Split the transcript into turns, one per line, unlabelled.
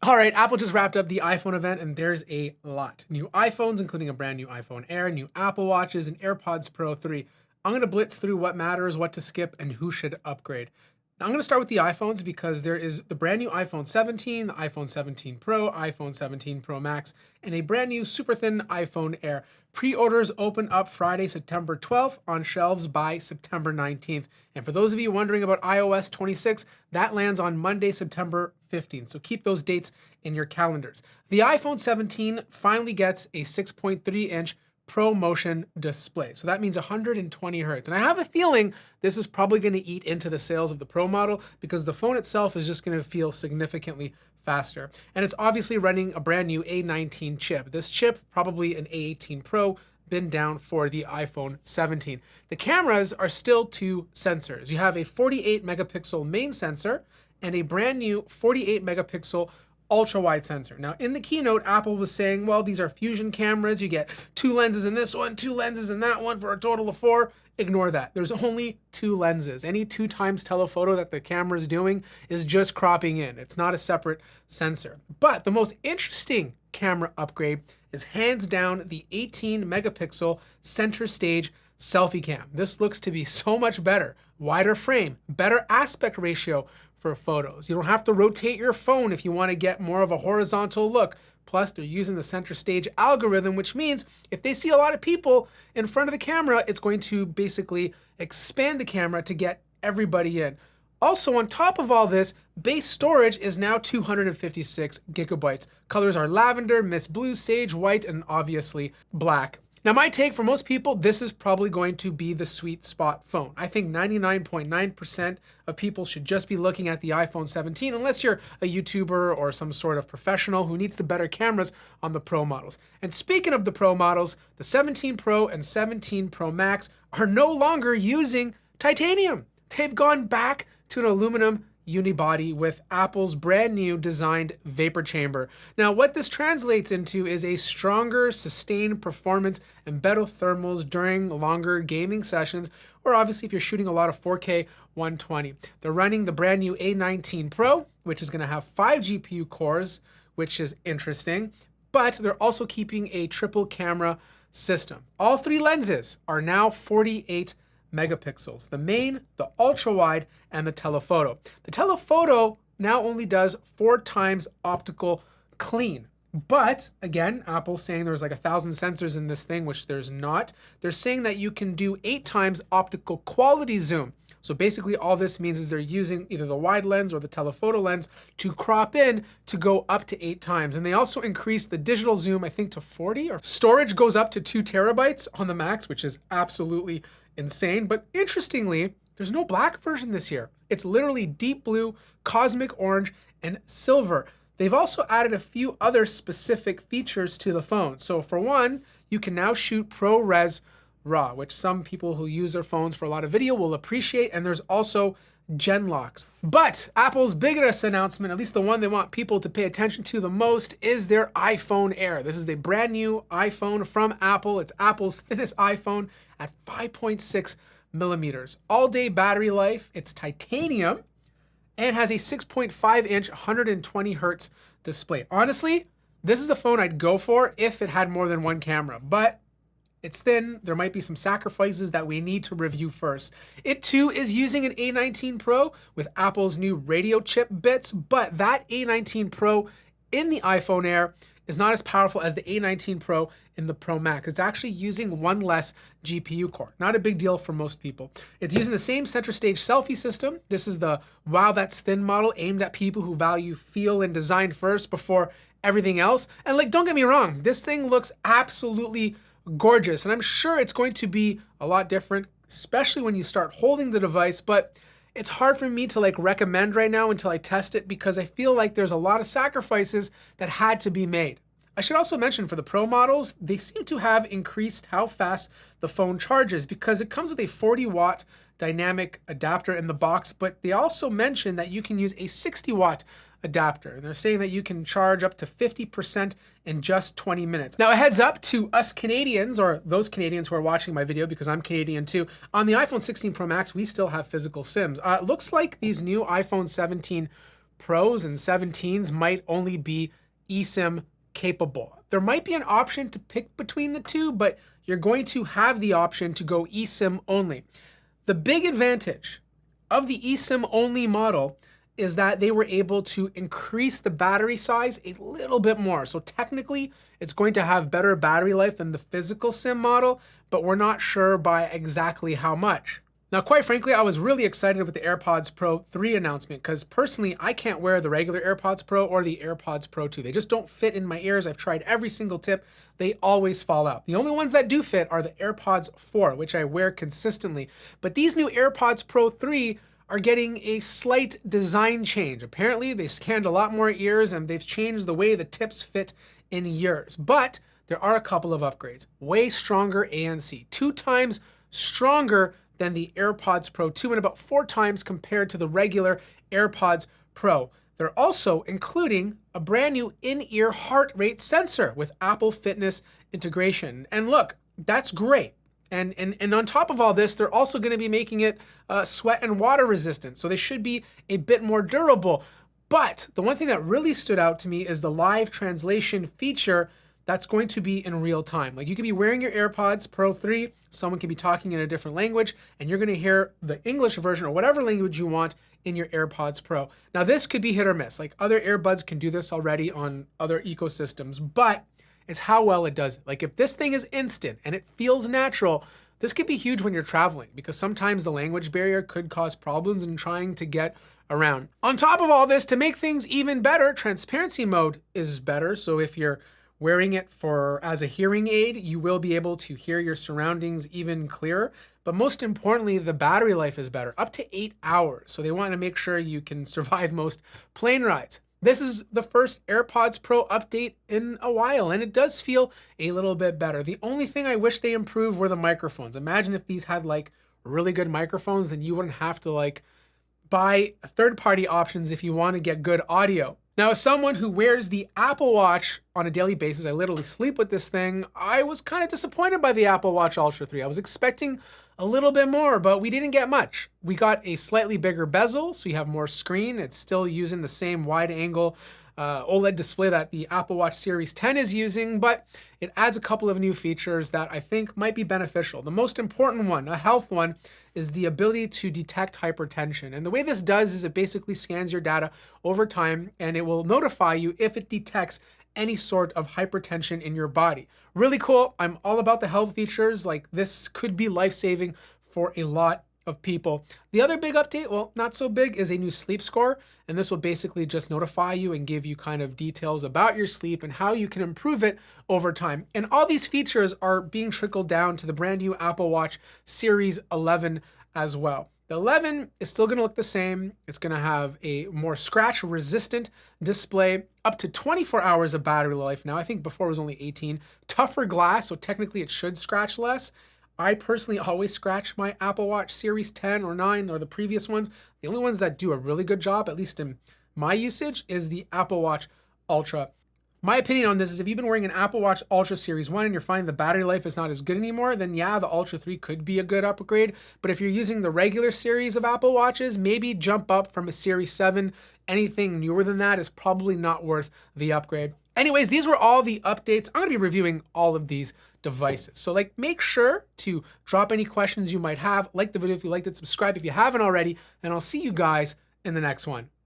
All right, Apple just wrapped up the iPhone event, and there's a lot. New iPhones, including a brand new iPhone Air, new Apple Watches, and AirPods Pro 3. I'm going to blitz through what matters, what to skip, and who should upgrade. Now, I'm going to start with the iPhones because there is the brand new iPhone 17, the iPhone 17 Pro, iPhone 17 Pro Max, and a brand new super thin iPhone Air. Pre-orders open up Friday, September 12th, on shelves by September 19th. And for those of you wondering about iOS 26, that lands on Monday, September 15th. So keep those dates in your calendars. The iPhone 17 finally gets a 6.3-inch Pro Motion display. So that means 120 hertz. And I have a feeling this is probably going to eat into the sales of the Pro model because the phone itself is just going to feel significantly faster. And it's obviously running a brand new A19 chip. This chip, probably an A18 Pro, been down for the iPhone 17. The cameras are still two sensors. You have a 48 megapixel main sensor and a brand new 48 megapixel ultra wide sensor. Now in the keynote, Apple was saying, well, these are fusion cameras. You get two lenses in this one, two lenses in that one for a total of 4. Ignore that. There's only 2 lenses. Any 2 times telephoto that the camera is doing is just cropping in. It's not a separate sensor. But the most interesting camera upgrade is hands down the 18 megapixel center stage selfie cam. This looks to be so much better. Wider frame, better aspect ratio for photos. You don't have to rotate your phone if you want to get more of a horizontal look. Plus, they're using the center stage algorithm, which means if they see a lot of people in front of the camera, it's going to basically expand the camera to get everybody in. Also, on top of all this, base storage is now 256 gigabytes. Colors are lavender, mist blue, sage, white, and obviously black. Now, my take, for most people, this is probably going to be the sweet spot phone. I think 99.9% of people should just be looking at the iPhone 17, unless you're a YouTuber or some sort of professional who needs the better cameras on the Pro models. And speaking of the Pro models, the 17 Pro and 17 Pro Max are no longer using titanium. They've gone back to an aluminum unibody with Apple's brand new designed vapor chamber. Now, what this translates into is a stronger, sustained performance and better thermals during longer gaming sessions, or obviously if you're shooting a lot of 4K 120. They're running the brand new A19 Pro, which is going to have 5 GPU cores, which is interesting, but they're also keeping a triple camera system. All 3 lenses are now 48 megapixels. The main, the ultra wide, and the telephoto. The telephoto now only does 4 times optical clean. But again, Apple's saying there's like 1,000 sensors in this thing, which there's not. They're saying that you can do 8 times optical quality zoom. So basically all this means is they're using either the wide lens or the telephoto lens to crop in to go up to 8 times. And they also increased the digital zoom, I think, to 40. Or storage goes up to 2 terabytes on the Max, which is absolutely insane. But interestingly, there's no black version this year. It's literally deep blue, cosmic orange, and silver. They've also added a few other specific features to the phone. So for one, you can now shoot ProRes RAW, which some people who use their phones for a lot of video will appreciate. And there's also Gen locks. But Apple's biggest announcement, at least the one they want people to pay attention to the most, is their iPhone Air. This is the brand new iPhone from Apple. It's Apple's thinnest iPhone at 5.6 millimeters. All-day battery life, it's titanium, and has a 6.5-inch 120 hertz display. Honestly, this is the phone I'd go for if it had more than one camera, but it's thin. There might be some sacrifices that we need to review first. It too is using an A19 Pro with Apple's new radio chip bits, but that A19 Pro in the iPhone Air is not as powerful as the A19 Pro in the Pro Max. It's actually using 1 less GPU core. Not a big deal for most people. It's using the same center stage selfie system. This is the wow, that's thin model aimed at people who value feel and design first before everything else. And like, don't get me wrong, this thing looks absolutely gorgeous. And I'm sure it's going to be a lot different, especially when you start holding the device, but it's hard for me to like recommend right now until I test it because I feel like there's a lot of sacrifices that had to be made. I should also mention for the Pro models, they seem to have increased how fast the phone charges because it comes with a 40-watt dynamic adapter in the box, but they also mention that you can use a 60-watt adapter. And they're saying that you can charge up to 50% in just 20 minutes. Now, a heads up to us Canadians, or those Canadians who are watching my video because I'm Canadian too, on the iPhone 16 Pro Max, we still have physical SIMs. It looks like these new iPhone 17 Pros and 17s might only be eSIM capable. There might be an option to pick between the two, but you're going to have the option to go eSIM only. The big advantage of the eSIM only model is that they were able to increase the battery size a little bit more. So technically, it's going to have better battery life than the physical SIM model, but we're not sure by exactly how much. Now, quite frankly, I was really excited with the AirPods Pro 3 announcement because personally, I can't wear the regular AirPods Pro or the AirPods Pro 2. They just don't fit in my ears. I've tried every single tip. They always fall out. The only ones that do fit are the AirPods 4, which I wear consistently. But these new AirPods Pro 3 are getting a slight design change. Apparently, they scanned a lot more ears and they've changed the way the tips fit in ears. But there are a couple of upgrades. Way stronger ANC, 2 times stronger than the AirPods Pro 2 and about 4 times compared to the regular AirPods Pro. They're also including a brand new in-ear heart rate sensor with Apple Fitness integration. And look, that's great. And on top of all this, they're also going to be making it sweat and water resistant. So they should be a bit more durable. But the one thing that really stood out to me is the live translation feature that's going to be in real time. Like you could be wearing your AirPods Pro 3, someone can be talking in a different language, and you're going to hear the English version or whatever language you want in your AirPods Pro. Now this could be hit or miss. Like other earbuds can do this already on other ecosystems, but it's how well it does it. Like if this thing is instant and it feels natural, this could be huge when you're traveling because sometimes the language barrier could cause problems in trying to get around. On top of all this, to make things even better, transparency mode is better. So if you're wearing it as a hearing aid, you will be able to hear your surroundings even clearer. But most importantly, the battery life is better, up to 8 hours. So they want to make sure you can survive most plane rides. This is the first AirPods Pro update in a while, and it does feel a little bit better. The only thing I wish they improved were the microphones. Imagine if these had like really good microphones, then you wouldn't have to like buy third-party options if you want to get good audio. Now, as someone who wears the Apple Watch on a daily basis, I literally sleep with this thing, I was kind of disappointed by the Apple Watch Ultra 3. I was expecting a little bit more, but we didn't get much. We got a slightly bigger bezel, so you have more screen. It's still using the same wide angle OLED display that the Apple Watch Series 10 is using, but it adds a couple of new features that I think might be beneficial. The most important one, a health one, is the ability to detect hypertension. And the way this does is it basically scans your data over time and it will notify you if it detects any sort of hypertension in your body. Really cool. I'm all about the health features. Like this could be life-saving for a lot of people. The other big update, well, not so big, is a new sleep score. And this will basically just notify you and give you kind of details about your sleep and how you can improve it over time. And all these features are being trickled down to the brand new Apple Watch Series 11 as well. The 11 is still going to look the same. It's going to have a more scratch resistant display, up to 24 hours of battery life. Now, I think before it was only 18. Tougher glass, so technically it should scratch less. I personally always scratch my Apple Watch Series 10 or 9 or the previous ones. The only ones that do a really good job, at least in my usage, is the Apple Watch Ultra. My opinion on this is if you've been wearing an Apple Watch Ultra Series 1 and you're finding the battery life is not as good anymore, then yeah, the Ultra 3 could be a good upgrade. But if you're using the regular series of Apple Watches, maybe jump up from a Series 7. Anything newer than that is probably not worth the upgrade. Anyways, these were all the updates. I'm going to be reviewing all of these devices. So make sure to drop any questions you might have. Like the video if you liked it, subscribe if you haven't already, and I'll see you guys in the next one.